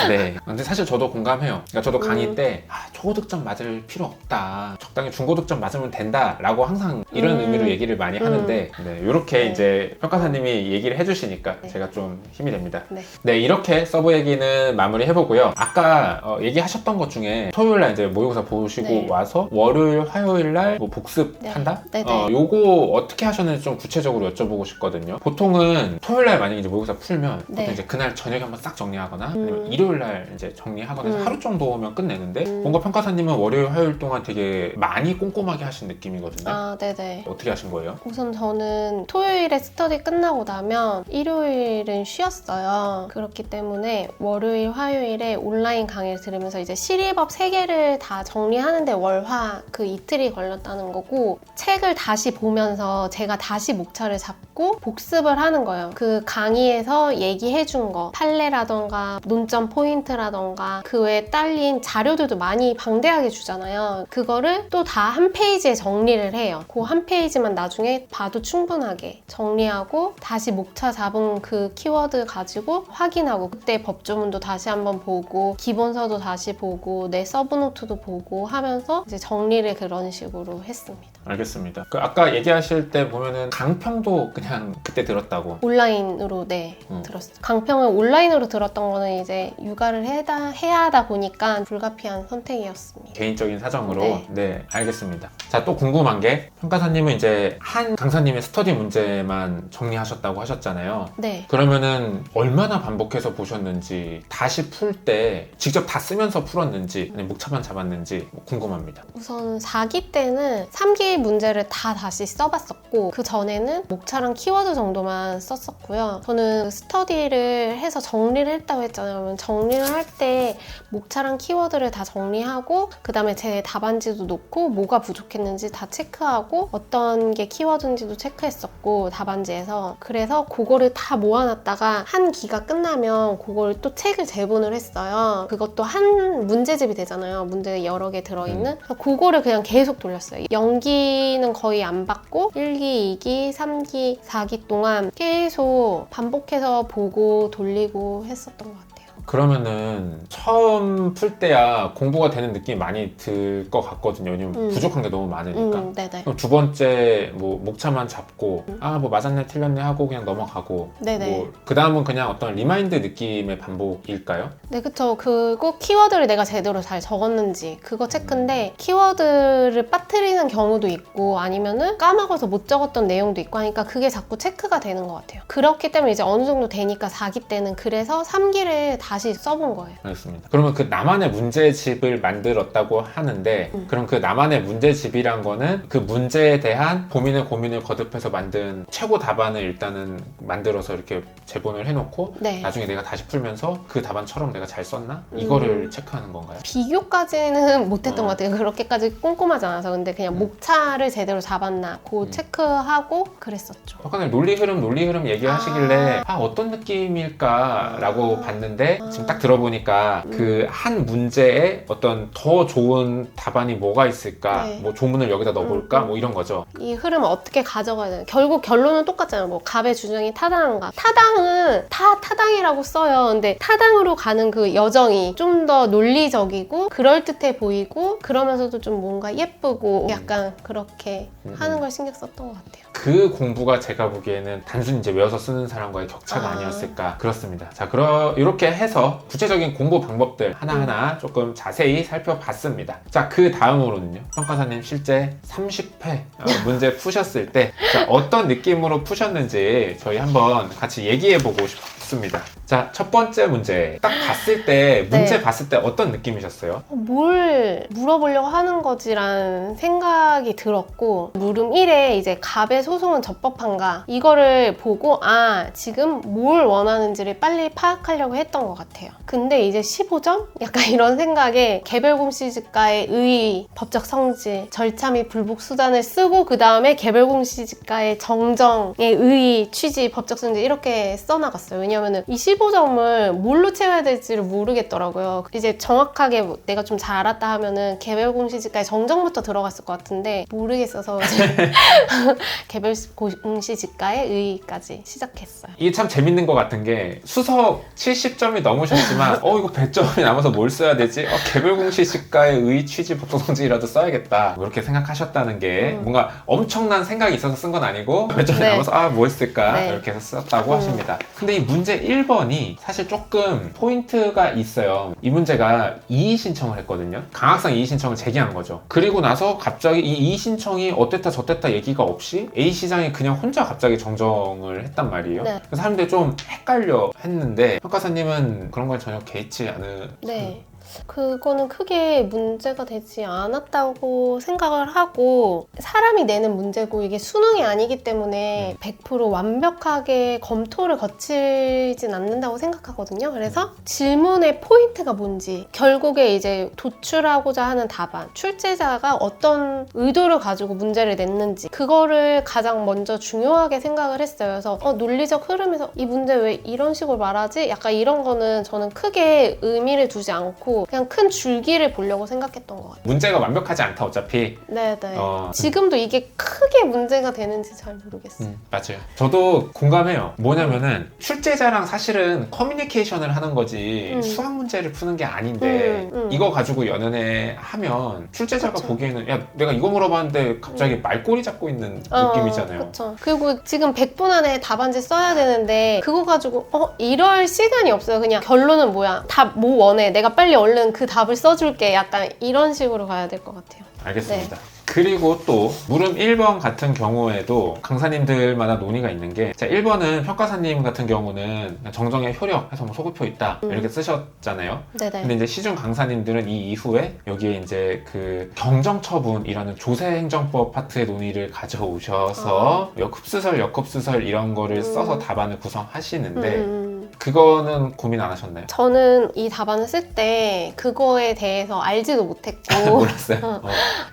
네. 근데 사실 저도 공감해요. 그러니까 저도 강의 때 초고득점 맞을 필요 없다. 적당히 중고득점 맞으면 된다. 라고 항상 이런 의미로 얘기를 많이 하는데 이렇게 이제 평가사님이 얘기를 해주시니까 제가 좀 힘이 됩니다. 네, 이렇게 서브 얘기는 마무리 해보고요. 아까 얘기하셨던 것 중에 토요일날 이제 모의고사 보시고 와서 월요일, 화요일날 뭐 복습한다? 요거 어떻게 하셨는지 좀 구체적으로 여쭤보고 싶거든요. 보통은 토요일날 만약에 이제 모의고사 풀면 보통 이제 그날 저녁에 한번 싹 정리하거나 정리하거나 아니면 일요일 날 이제 정리하거나 해서 하루 정도면 끝내는데 음. 뭔가 평가사님은 월요일, 화요일 동안 되게 많이 꼼꼼하게 하신 느낌이거든요. 아, 네네. 어떻게 하신 거예요? 우선 저는 토요일에 스터디 끝나고 나면 일요일은 쉬었어요. 그렇기 때문에 월요일, 화요일에 온라인 강의를 들으면서 이제 시리법 3개를 다 정리하는데 월화 그 이틀이 걸렸다는 거고, 책을 다시 보면서 제가 다시 목차를 잡고 복습을 하는 거예요. 그 강의에서 얘기해준 거, 판례라던가 논점 포인트라던가 그 외에 딸린 자료들도 많이 방대하게 주잖아요. 그거를 또 다 한 페이지에 정리를 해요. 그 한 페이지만 나중에 봐도 충분하게 정리하고 다시 목차 잡은 그 키워드 가지고 확인하고, 그때 법조문도 다시 한번 보고 기본서도 다시 보고 내 서브노트도 보고 하면서 이제 정리를 그런 식으로 했습니다. 알겠습니다. 그 아까 얘기하실 때 보면은 강평도 그냥 그때 들었다고. 온라인으로 들었어요. 강평을 온라인으로 들었던 거는 이제 육아를 해야 하다 보니까 불가피한 선택이었습니다. 개인적인 사정으로. 네. 네, 알겠습니다. 자, 또 궁금한 게 평가사님은 이제 한 강사님의 스터디 문제만 정리하셨다고 하셨잖아요. 네. 그러면은 얼마나 반복해서 보셨는지, 다시 풀 때 직접 다 쓰면서 풀었는지, 아니면 목차만 잡았는지 궁금합니다. 우선 4기 때는 3기 문제를 다 다시 써봤었고, 그 전에는 목차랑 키워드 정도만 썼었고요. 저는 스터디를 해서 정리를 했다고 했잖아요. 그러면 정리를 할 때 목차랑 키워드를 다 정리하고 그 다음에 제 답안지도 놓고 뭐가 부족했는지 다 체크하고 어떤 게 키워드인지도 체크했었고 답안지에서, 그래서 그거를 다 모아놨다가 한 기가 끝나면 그걸 또 책을 재본을 했어요. 그것도 한 문제집이 되잖아요. 문제 여러 개 들어있는. 그래서 그거를 그냥 계속 돌렸어요. 연기는 거의 안 받고 1기, 2기, 3기, 4기 동안 계속 반복해서 보고 돌리고 했었던 것 같아요. 그러면은 처음 풀 때야 공부가 되는 느낌이 많이 들 것 같거든요. 왜냐면 부족한 게 너무 많으니까. 네네. 그럼 두 번째 뭐 목차만 잡고 뭐 맞았네 틀렸네 하고 그냥 넘어가고, 네네. 뭐 그 다음은 그냥 어떤 리마인드 느낌의 반복일까요? 네, 그쵸. 그거 키워드를 내가 제대로 잘 적었는지 그거 체크인데, 키워드를 빠뜨리는 경우도 있고 아니면은 까먹어서 못 적었던 내용도 있고 하니까 그게 자꾸 체크가 되는 것 같아요. 그렇기 때문에 이제 어느 정도 되니까 4기 때는 그래서 3기를 다시 써본 거예요. 알겠습니다. 그러면 그 나만의 문제집을 만들었다고 하는데 그럼 그 나만의 문제집이란 거는 그 문제에 대한 고민을 거듭해서 만든 최고 답안을 일단은 만들어서 이렇게 제본을 해놓고 네. 나중에 내가 다시 풀면서 그 답안처럼 내가 잘 썼나? 이거를 체크하는 건가요? 비교까지는 못했던 것 같아요. 그렇게까지 꼼꼼하지 않아서. 근데 그냥 목차를 제대로 잡았나 그거 체크하고 그랬었죠. 약간 논리 흐름 얘기하시길래 어떤 느낌일까 라고 봤는데 지금 딱 들어보니까 그 한 문제에 어떤 더 좋은 답안이 뭐가 있을까, 네. 뭐 조문을 여기다 넣어볼까, 뭐 이런 거죠. 이 흐름을 어떻게 가져가야 되나. 결국 결론은 똑같잖아요. 뭐 갑의 주장이 타당한가. 타당은 다 타당이라고 써요. 근데 타당으로 가는 그 여정이 좀 더 논리적이고 그럴듯해 보이고 그러면서도 좀 뭔가 예쁘고 약간 그렇게 하는 걸 신경 썼던 것 같아요. 그 공부가 제가 보기에는 단순히 이제 외워서 쓰는 사람과의 격차가 아니었을까. 그렇습니다. 자, 이렇게 해서 구체적인 공부 방법들 하나하나 조금 자세히 살펴봤습니다. 자, 그 다음으로는요, 평가사님 실제 30회 문제 푸셨을 때 어떤 느낌으로 푸셨는지 저희 한번 같이 얘기해보고 싶습니다. 자, 첫 번째 문제 딱 봤을 때 문제 네. 봤을 때 어떤 느낌이셨어요? 뭘 물어보려고 하는 거지라는 생각이 들었고, 물음 1에 이제 갑의 소송은 적법한가 이거를 보고 지금 뭘 원하는지를 빨리 파악하려고 했던 것 같아요. 근데 이제 15점? 약간 이런 생각에 개별 공시지가의 의의, 법적 성질, 절차 및 불복 수단을 쓰고 그 다음에 개별 공시지가의 정정의 의의, 취지, 법적 성질 이렇게 써나갔어요. 왜냐면은 이 15점을 뭘로 채워야 될지를 모르겠더라고요. 이제 정확하게 내가 좀 잘 알았다 하면은 개별 공시지가의 정정부터 들어갔을 것 같은데 모르겠어서 개별 공시지가의 의의까지 시작했어요. 이게 참 재밌는 것 같은 게 수석 70점이 넘으셨지만 이거 100점이 남아서 뭘 써야 되지? 개별 공시지가의 의의, 취지, 법적 성질이라도 써야겠다. 이렇게 생각하셨다는 게 뭔가 엄청난 생각이 있어서 쓴 건 아니고 100점이 네. 남아서 뭐 했을까? 네. 이렇게 해서 썼다고 하십니다. 근데 이 문제 1번이 사건이 사실 조금 포인트가 있어요. 이 문제가 이의 신청을 했거든요. 강학상 이의 신청을 제기한 거죠. 그리고 나서 갑자기 이 이의 신청이 어땠다 저땠다 얘기가 없이 A 시장이 그냥 혼자 갑자기 정정을 했단 말이에요. 네. 그래서 사람들이 좀 헷갈려 했는데 평가사님은 그런 걸 전혀 개의치 않은. 네. 그거는 크게 문제가 되지 않았다고 생각을 하고, 사람이 내는 문제고 이게 수능이 아니기 때문에 100% 완벽하게 검토를 거치진 않는다고 생각하거든요. 그래서 질문의 포인트가 뭔지, 결국에 이제 도출하고자 하는 답안, 출제자가 어떤 의도를 가지고 문제를 냈는지, 그거를 가장 먼저 중요하게 생각을 했어요. 그래서 논리적 흐름에서 이 문제 왜 이런 식으로 말하지? 약간 이런 거는 저는 크게 의미를 두지 않고 그냥 큰 줄기를 보려고 생각했던 것 같아요. 문제가 완벽하지 않다 어차피. 네네. 지금도 이게 크게 문제가 되는지 잘 모르겠어요. 맞아요. 저도 공감해요. 뭐냐면은 출제자랑 사실은 커뮤니케이션을 하는 거지 수학 문제를 푸는 게 아닌데 이거 가지고 연연해 하면 출제자가 그쵸. 보기에는 야 내가 이거 물어봤는데 갑자기 말꼬리 잡고 있는 느낌이잖아요. 그렇죠. 그리고 지금 100분 안에 답안지 써야 되는데 그거 가지고 이럴 시간이 없어요. 그냥 결론은 뭐야? 답 뭐 원해? 내가 빨리 얼른 그 답을 써줄게. 약간 이런 식으로 가야 될 것 같아요. 알겠습니다. 그리고 또 물음 1번 같은 경우에도 강사님들마다 논의가 있는 게, 자 1번은 평가사님 같은 경우는 정정의 효력 해서 뭐 소급표 있다 이렇게 쓰셨잖아요. 네네. 근데 이제 시중 강사님들은 이 이후에 여기에 이제 그 경정처분이라는 조세행정법 파트의 논의를 가져오셔서 역흡수설, 역흡수설 이런 거를 써서 답안을 구성하시는데 그거는 고민 안 하셨나요? 저는 이 답안을 쓸 때 그거에 대해서 알지도 못했고 몰랐어요.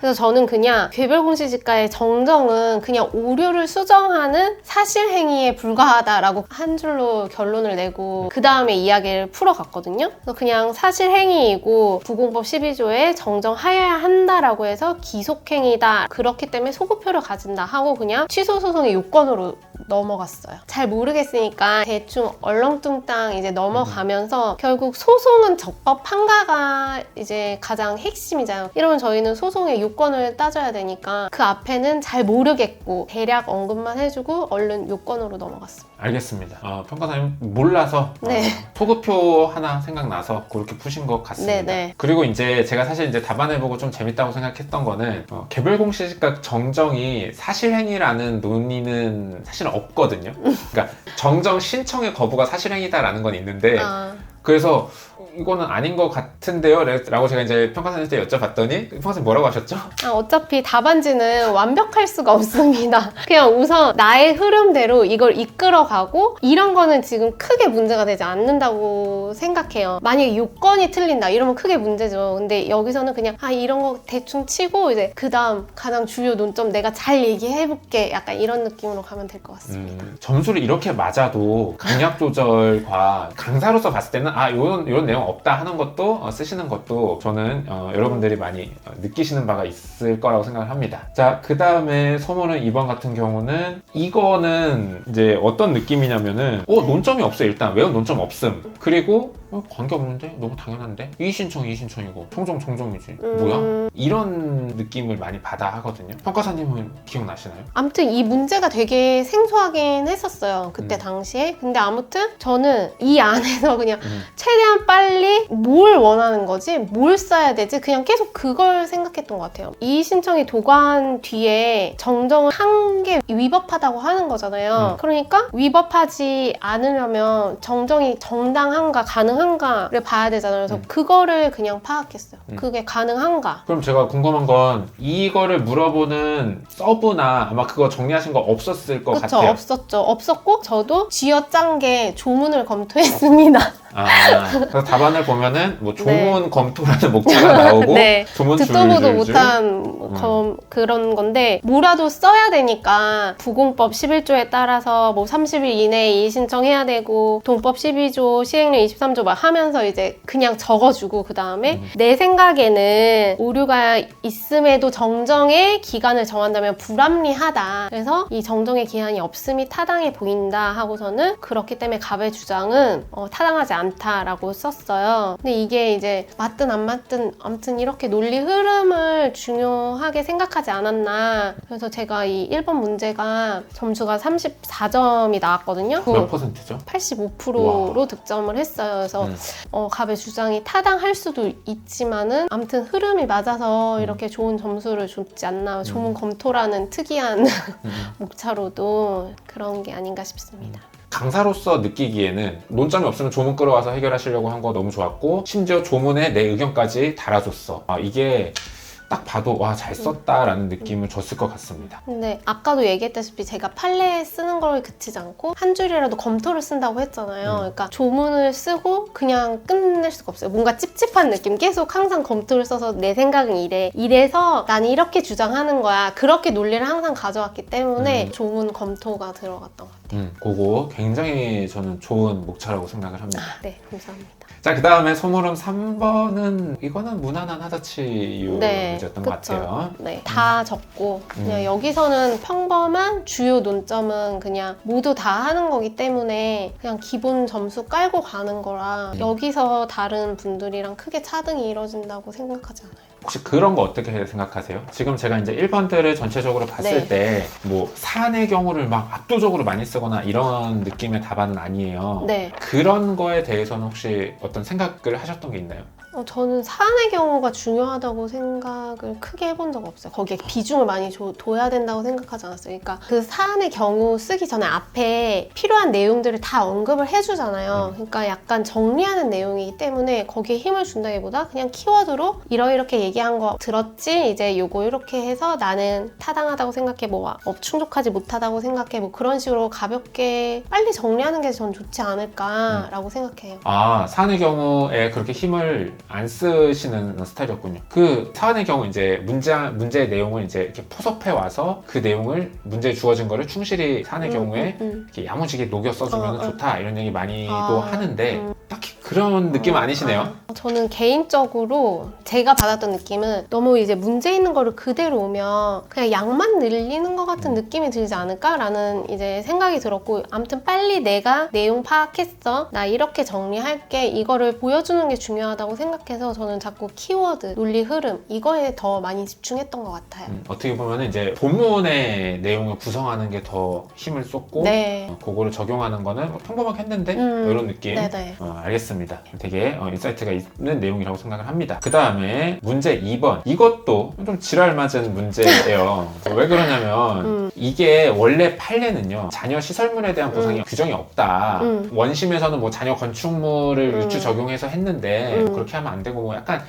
그래서 저는 그냥 개별공시지가의 정정은 그냥 오류를 수정하는 사실행위에 불과하다라고 한 줄로 결론을 내고 그 다음에 이야기를 풀어갔거든요. 그래서 그냥 사실행위이고 부공법 12조에 정정하여야 한다라고 해서 기속행위다. 그렇기 때문에 소급표를 가진다 하고 그냥 취소소송의 요건으로 넘어갔어요. 잘 모르겠으니까 대충 얼렁뚱땅 이제 넘어가면서 결국 소송은 적법 판가가 이제 가장 핵심이잖아요. 이러면 저희는 소송의 요건을 따져야 되니까 그 앞에는 잘 모르겠고 대략 언급만 해주고 얼른 요건으로 넘어갔습니다. 알겠습니다. 평가사님 몰라서 네. 소급표 하나 생각나서 그렇게 푸신 것 같습니다. 네네. 그리고 이제 제가 사실 이제 답안해보고 좀 재밌다고 생각했던 거는 개별공시지가 정정이 사실행위라는 논의는 사실 없거든요. 그러니까 정정 신청의 거부가 사실행위다라는 건 있는데 그래서 이거는 아닌 것 같은데요? 라고 제가 이제 평가사님한테 여쭤봤더니 평가사님 뭐라고 하셨죠? 어차피 답안지는 완벽할 수가 없습니다. 그냥 우선 나의 흐름대로 이걸 이끌어가고 이런 거는 지금 크게 문제가 되지 않는다고 생각해요. 만약에 요건이 틀린다 이러면 크게 문제죠. 근데 여기서는 그냥 이런 거 대충 치고 이제 그 다음 가장 주요 논점 내가 잘 얘기해볼게. 약간 이런 느낌으로 가면 될 것 같습니다. 점수를 이렇게 맞아도 강약 조절과 강사로서 봤을 때는 이런 내용 없다 하는 것도 쓰시는 것도 저는 여러분들이 많이 느끼시는 바가 있을 거라고 생각을 합니다. 자, 그 다음에 소모는 2번 같은 경우는 이거는 이제 어떤 느낌이냐면은 논점이 없어. 일단 외운 논점 없음. 그리고 관계없는데? 너무 당연한데? 이의신청이고 정정이지. 뭐야? 이런 느낌을 많이 받아 하거든요. 평가사님은 기억나시나요? 아무튼 이 문제가 되게 생소하긴 했었어요. 그때 당시에. 근데 아무튼 저는 이 안에서 그냥 최대한 빨리 뭘 원하는 거지? 뭘 써야 되지? 그냥 계속 그걸 생각했던 것 같아요. 이의신청이 도과한 뒤에 정정을 한 게 위법하다고 하는 거잖아요. 그러니까 위법하지 않으려면 정정이 정당한가 가능한가를 봐야 되잖아요. 그래서 그거를 그냥 파악했어요. 그게 가능한가? 그럼 제가 궁금한 건 이거를 물어보는 서브나 아마 그거 정리하신 거 없었을 것 그쵸, 같아요. 없었죠. 없었고 저도 쥐어짠 게 조문을 검토했습니다. 그래서 답안을 보면은 뭐 조문 검토라는 목차가 나오고 네. 조문 듣도 보도 줄줄줄. 못한 그런 건데 뭐라도 써야 되니까 부공법 11조에 따라서 뭐 30일 이내에 이의 신청해야 되고 동법 12조 시행령 23조 막 하면서 이제 그냥 적어주고 그 다음에 내 생각에는 오류가 있음에도 정정의 기간을 정한다면 불합리하다. 그래서 이 정정의 기한이 없음이 타당해 보인다 하고서는 그렇기 때문에 갑의 주장은 타당하지 않다. 않다라고 썼어요. 근데 이게 이제 맞든 안 맞든 아무튼 이렇게 논리 흐름을 중요하게 생각하지 않았나. 그래서 제가 이 1번 문제가 점수가 34점이 나왔거든요. 몇 퍼센트죠? 85%로 와. 득점을 했어요. 그래서 갑의 주장이 타당할 수도 있지만은 아무튼 흐름이 맞아서 이렇게 좋은 점수를 줬지 않나. 조문 검토라는 특이한 목차로도 그런 게 아닌가 싶습니다. 강사로서 느끼기에는 논점이 없으면 조문 끌어와서 해결하시려고 한 거 너무 좋았고, 심지어 조문에 내 의견까지 달아줬어. 이게 딱 봐도 와, 잘 썼다라는 느낌을 줬을 것 같습니다. 근데 아까도 얘기했다시피 제가 판례 쓰는 걸 그치지 않고 한 줄이라도 검토를 쓴다고 했잖아요. 그러니까 조문을 쓰고 그냥 끝낼 수가 없어요. 뭔가 찝찝한 느낌. 계속 항상 검토를 써서 내 생각은 이래. 이래서 나는 이렇게 주장하는 거야. 그렇게 논리를 항상 가져왔기 때문에 조문 검토가 들어갔던 것 같아요. 그거 굉장히 저는 좋은 목차라고 생각을 합니다. 네, 감사합니다. 자, 그 다음에 소모름 3번은 이거는 무난한 하다치유 네, 문제였던 그쵸. 것 같아요. 네, 다 적고 그냥 여기서는 평범한 주요 논점은 그냥 모두 다 하는 거기 때문에 그냥 기본 점수 깔고 가는 거라 여기서 다른 분들이랑 크게 차등이 이뤄진다고 생각하지 않아요. 혹시 그런 거 어떻게 생각하세요? 지금 제가 이제 1번들을 전체적으로 봤을 때 뭐 사안의 경우를 막 압도적으로 많이 쓰거나 이런 느낌의 답안은 아니에요. 네. 그런 거에 대해서는 혹시 어떤 생각을 하셨던 게 있나요? 저는 사안의 경우가 중요하다고 생각을 크게 해본 적 없어요. 거기에 비중을 많이 둬야 된다고 생각하지 않았어요. 그러니까 그 사안의 경우 쓰기 전에 앞에 필요한 내용들을 다 언급을 해주잖아요. 그러니까 약간 정리하는 내용이기 때문에 거기에 힘을 준다기보다 그냥 키워드로 이렇게 얘기한 거 들었지? 이제 요거 이렇게 해서 나는 타당하다고 생각해. 뭐 충족하지 못하다고 생각해. 뭐 그런 식으로 가볍게 빨리 정리하는 게 전 좋지 않을까라고 생각해요. 사안의 경우에 그렇게 힘을 안 쓰시는 스타일이었군요. 그 사안의 경우 이제 문제의 내용을 이제 이렇게 포섭해 와서 그 내용을 문제에 주어진 거를 충실히 사안의 경우에 이렇게 야무지게 녹여 써주면 좋다 이런 얘기 많이도 하는데 딱히 그런 느낌은 아니시네요. 저는 개인적으로 제가 받았던 느낌은 너무 이제 문제 있는 거를 그대로 오면 그냥 양만 늘리는 것 같은 느낌이 들지 않을까라는 이제 생각이 들었고, 아무튼 빨리 내가 내용 파악했어, 나 이렇게 정리할게, 이거를 보여주는 게 중요하다고 생각해서 저는 자꾸 키워드, 논리 흐름 이거에 더 많이 집중했던 것 같아요. 어떻게 보면 이제 본문의 내용을 구성하는 게 더 힘을 쏟고 네. 그거를 적용하는 거는 뭐 평범하게 했는데 이런 느낌. 네네. 알겠습니다. 되게 인사이트가 있는 내용이라고 생각을 합니다. 그 다음에 문제 2번. 이것도 좀 지랄 맞은 문제예요. 왜 그러냐면 이게 원래 판례는요, 자녀 시설물에 대한 보상이 규정이 없다. 원심에서는 뭐 자녀 건축물을 유추 적용해서 했는데 그렇게 하면 안 되고 뭐 약간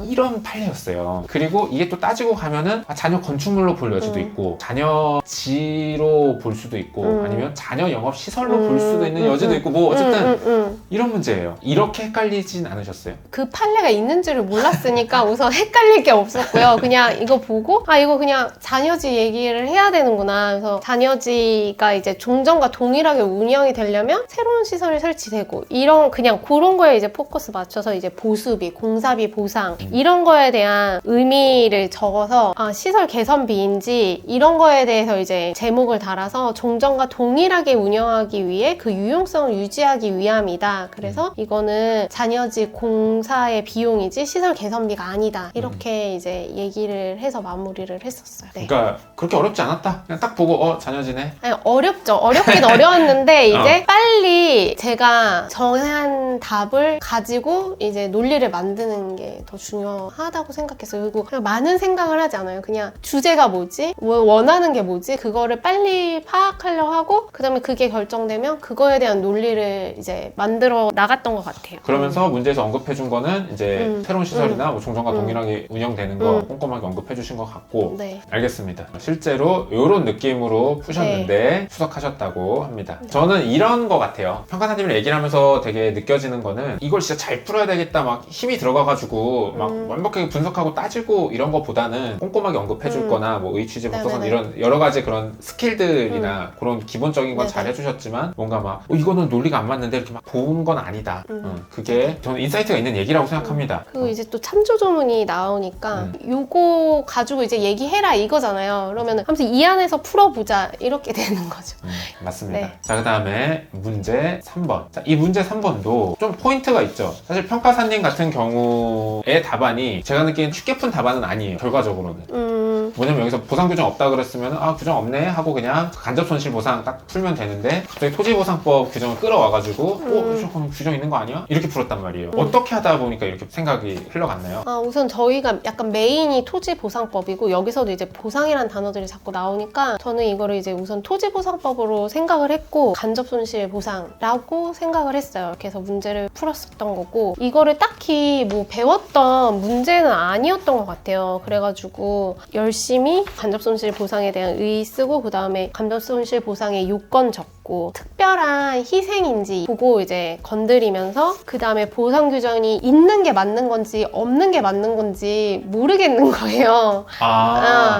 이런 판례였어요. 그리고 이게 또 따지고 가면은 자녀 건축물로 볼 여지도 있고 자녀지로 볼 수도 있고 아니면 자녀 영업 시설로 볼 수도 있는 여지도 있고 뭐 어쨌든 이런 문제예요. 이렇게 헷갈리진 않으셨어요? 그 판례가 있는지를 몰랐으니까 우선 헷갈릴 게 없었고요. 그냥 이거 보고 이거 그냥 자녀지 얘기를 해야 되는구나. 그래서 자녀지가 이제 종전과 동일하게 운영이 되려면 새로운 시설이 설치되고 이런 그냥 그런 거에 이제 포커스 맞춰서 이제 보수비, 공사비 보상 이런 거에 대한 의미를 적어서 시설 개선비인지 이런 거에 대해서 이제 제목을 달아서 종전과 동일하게 운영하기 위해 그 유용성을 유지하기 위함이다. 그래서 이거는 자녀지 공사의 비용이지 시설 개선비가 아니다. 이렇게 이제 얘기를 해서 마무리를 했었어요. 네. 그러니까 그렇게 어렵지 않았다. 그냥 딱 보고 자녀지네. 아니, 어렵죠. 어렵긴 어려웠는데 이제 빨리 제가 정한 답을 가지고 이제 논리를 만드는 게 더 중요하다고 생각했어요. 그리고 그냥 많은 생각을 하지 않아요. 그냥 주제가 뭐지? 원하는 게 뭐지? 그거를 빨리 파악하려고 하고 그 다음에 그게 결정되면 그거에 대한 논리를 이제 만들어 나갔던 것 같아요. 그러면서 문제에서 언급해준 거는 이제 새로운 시설이나 뭐 종전과 동일하게 운영되는 거 꼼꼼하게 언급해주신 것 같고 네. 알겠습니다. 실제로 이런 느낌으로 푸셨는데 수석하셨다고 합니다. 저는 이런 거 같아요. 평가사님을 얘기를 하면서 되게 느껴지는 거는 이걸 진짜 잘 풀어야 되겠다 막 힘이 들어가가지고 막 완벽하게 분석하고 따지고 이런 거보다는 꼼꼼하게 언급해줄 거나 뭐 의취지 법서선 이런 여러 가지 그런 스킬들이나 그런 기본적인 건 잘 해주셨지만 뭔가 막 이거는 논리가 안 맞는데 이렇게 막 본 건 아니다. 그게 저는 인사이트가 있는 얘기라고 생각합니다. 그리고 이제 또 참조조문이 나오니까 요거 가지고 이제 얘기해라 이거잖아요. 그러면 하면서 이 안에서 풀어보자 이렇게 되는 거죠. 맞습니다. 네. 자, 그 다음에 문제 3번. 자, 이 문제 3번도 좀 포인트가 있죠. 사실 평가사님 같은 경우의 답안이 제가 느끼는 쉽게 푼 답안은 아니에요. 결과적으로는. 뭐냐면 여기서 보상 규정 없다 그랬으면 아 규정 없네 하고 그냥 간접 손실 보상 딱 풀면 되는데 갑자기 토지보상법 규정을 끌어와가지고 그럼 규정 있는 거 아니야? 이렇게 풀었단 말이에요. 어떻게 하다 보니까 이렇게 생각이 흘러갔나요? 우선 저희가 약간 메인이 토지보상법이고 여기서도 이제 보상이라는 단어들이 자꾸 나오니까 저는 이거를 이제 우선 토지보상법으로 생각을 했고 간접손실 보상라고 생각을 했어요. 그래서 문제를 풀었었던 거고 이거를 딱히 뭐 배웠던 문제는 아니었던 것 같아요. 그래가지고 열심히 간접손실 보상에 대한 의의 쓰고 그 다음에 간접손실 보상의 요건 적고 특별한 희생인지 보고 이제 건드리면서 그 다음에 보상 규정이 있는 게 맞는 건지 없는 게 맞는 건지 모르겠는 거예요.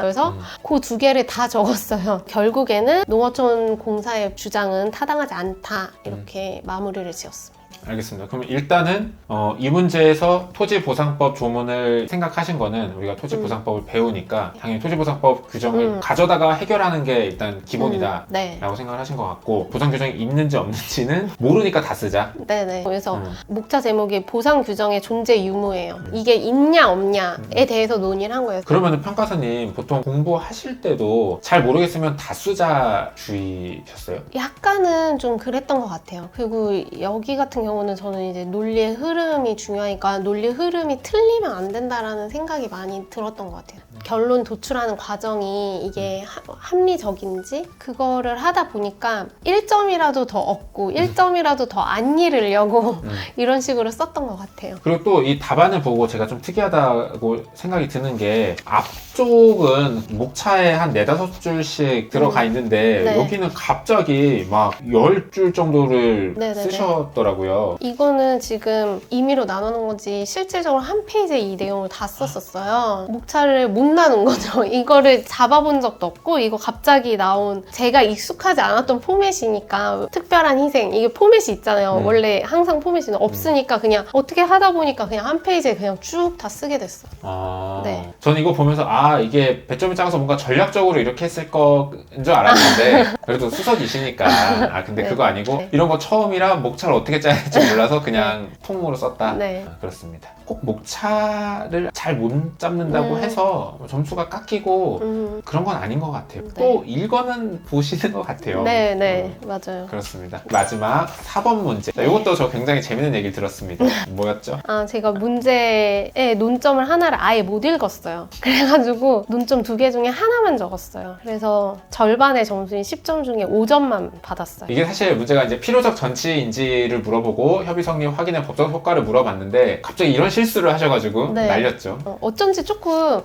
그래서 그 두 개를 다 적었어요. 결국에는 농어촌 공사의 주장은 타당하지 않다 이렇게 마무리를 지었습니다. 알겠습니다. 그럼 일단은 이 문제에서 토지보상법 조문을 생각하신 거는 우리가 토지보상법을 배우니까 당연히 토지보상법 규정을 가져다가 해결하는 게 일단 기본이다 네. 라고 생각을 하신 것 같고 보상 규정이 있는지 없는지는 모르니까 다 쓰자. 네네. 그래서 목차 제목이 보상 규정의 존재 유무예요. 이게 있냐 없냐에 대해서 논의를 한 거예요. 그러면 평가사님 보통 공부하실 때도 잘 모르겠으면 다 쓰자 주의셨어요? 약간은 좀 그랬던 것 같아요. 그리고 여기 같은 경우는 저는 이제 논리의 흐름이 중요하니까 논리의 흐름이 틀리면 안 된다라는 생각이 많이 들었던 것 같아요. 결론 도출하는 과정이 이게 합리적인지 그거를 하다 보니까 1점이라도 더 얻고 1점이라도 더 안 잃으려고 이런 식으로 썼던 것 같아요. 그리고 또 이 답안을 보고 제가 좀 특이하다고 생각이 드는 게 앞쪽은 목차에 한 4-5줄씩 들어가 있는데 네. 여기는 갑자기 막 10줄 정도를 네네네. 쓰셨더라고요. 이거는 지금 임의로 나누는 거지 실질적으로 한 페이지에 이 내용을 다 썼었어요. 목차를 못 나눈 거죠. 이거를 잡아본 적도 없고 이거 갑자기 나온 제가 익숙하지 않았던 포맷이니까 특별한 희생 이게 포맷이 있잖아요. 원래 항상 포맷이 없으니까 그냥 어떻게 하다 보니까 그냥 한 페이지에 그냥 쭉 다 쓰게 됐어요. 네. 저는 이거 보면서 이게 배점이 작아서 뭔가 전략적으로 이렇게 했을 거인 줄 알았는데 그래도 수석이시니까 근데 네. 그거 아니고 네. 이런 거 처음이라 목차를 어떻게 짜야 할지 몰라서 그냥 통으로 썼다. 네. 그렇습니다. 꼭 목차를 잘 못 잡는다고 해서 점수가 깎이고 그런 건 아닌 것 같아요. 네. 또 읽어는 보시는 것 같아요. 네, 맞아요. 그렇습니다. 마지막 4번 문제. 이것도 저 굉장히 재밌는 얘기를 들었습니다. 뭐였죠? 제가 문제의 논점을 하나를 아예 못 읽었어요. 그래가지고 논점 2개 중에 하나만 적었어요. 그래서 절반의 점수인 10점 중에 5점만 받았어요. 이게 사실 문제가 이제 필요적 전치인지를 물어보고 협의 성립 확인의 법적 효과를 물어봤는데 갑자기 이런 실수를 하셔가지고 네. 날렸죠. 어쩐지 조금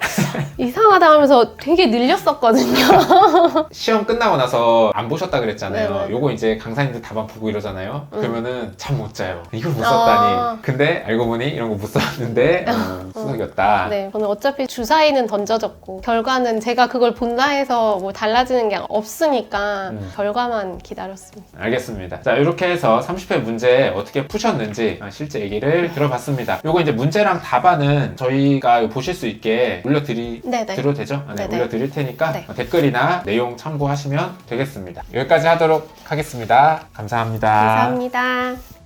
이상하다 하면서 되게 늘렸었거든요. 시험 끝나고 나서 안 보셨다 그랬잖아요. 네네. 요거 이제 강사님들 답안 보고 이러잖아요. 그러면은 잠 못 자요. 이걸 못 썼다니. 근데 알고 보니 이런 거 못 썼는데 수석이었다. 네, 저는 어차피 주사위는 던져졌고 결과는 제가 그걸 본다 해서 뭐 달라지는 게 없으니까 결과만 기다렸습니다. 알겠습니다. 자, 이렇게 해서 30회 문제 어떻게 푸셨는지 실제 얘기를 들어봤습니다. 요거 이제 문제랑 답안은 저희가 보실 수 있게 올려드려도 되죠? 네, 네네. 올려드릴 테니까 네. 댓글이나 내용 참고하시면 되겠습니다. 여기까지 하도록 하겠습니다. 감사합니다. 감사합니다.